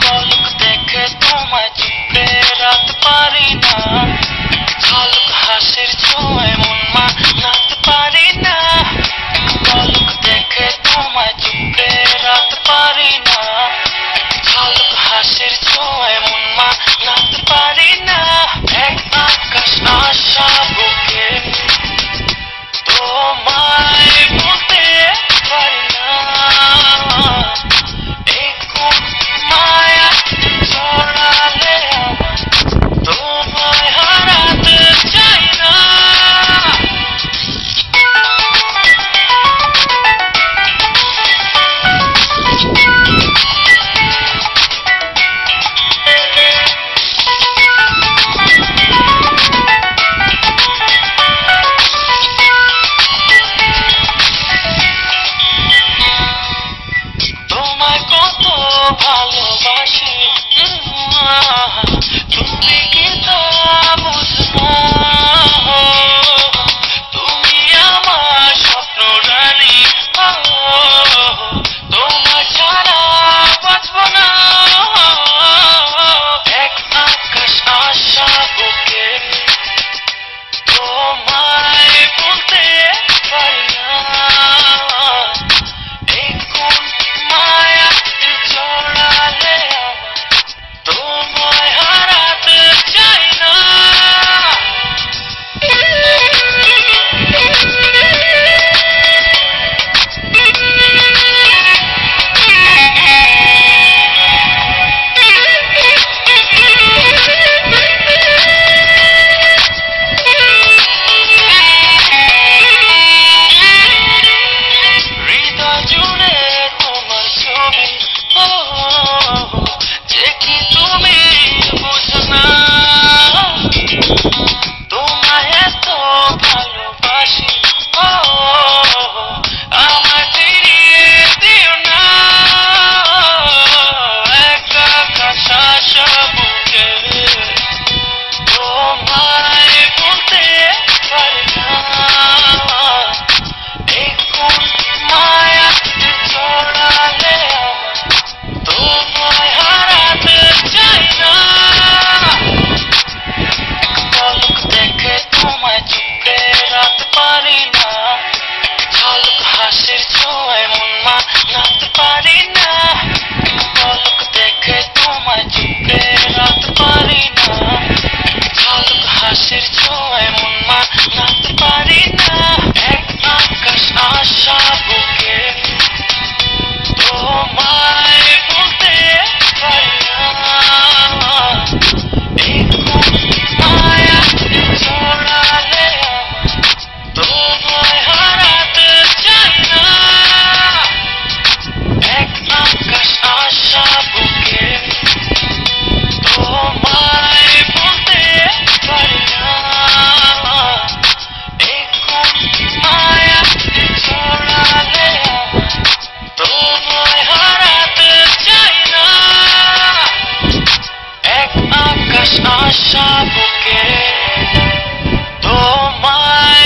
পলক দেখে তোমায় চুপে রাত পারি না, ঝলক হাসির ছোঁয়ায় মন মানাতে পারি না। পলক দেখে তোমায় চুপে রাত পারি না, ঝলক হাসির ছোঁয়ায় মন মানাতে পারি না। এক আকাশ আশা বুকে তোমায় বলতে পারি না, এই কোন মায়া ছড়ালে আমার তোমায় হারাতে চাই না। তোমায় কত ভালোবাসি, তুমি কি তা বুঝো না? তুমি আমার স্বপ্ন রানী, তোমার ছাড়া বাঁচব না। এক আকাশ আশা বুকে তোমায় বলতে পারি না, এই কোন মায়া ছড়ালে আমার তোমায় হারাতে চাই না। হৃদয় জুড়ে তোমার ছবি, যে কি তুমি বুঝো না? তোমায় এত ভালোবাসি, আমায় ফিরিয়ে দিও না। এক আকাশ আশা বুকে তোমায় বলতে পারি না, এই কোন মায়া ছড়ালে আমার তোমায় হারাতে চাই না। পলক দেখে তোমায় চুপে রাত পারি না, ঝলক হাসির ছোঁয়ায় মন মানাতে পারি না। পলক দেখে তোমায় চুপে রাত পারি না, ঝলক হাসির ছোঁয়ায় মন মানাতে পারি না। এক আকাশ আশা বুকে তোমায় বলতে পারি না, এই কোন মায়া ছড়ালে আমার তোমায় হারাতে চাই না। এক আকাশ আশা বুকে তোমায় বলতে পারি না, এই কোন মায়া ছড়ালে আমার তোমায় হারাতে চাই না। এক আকাশ আশা বুকে তোমায়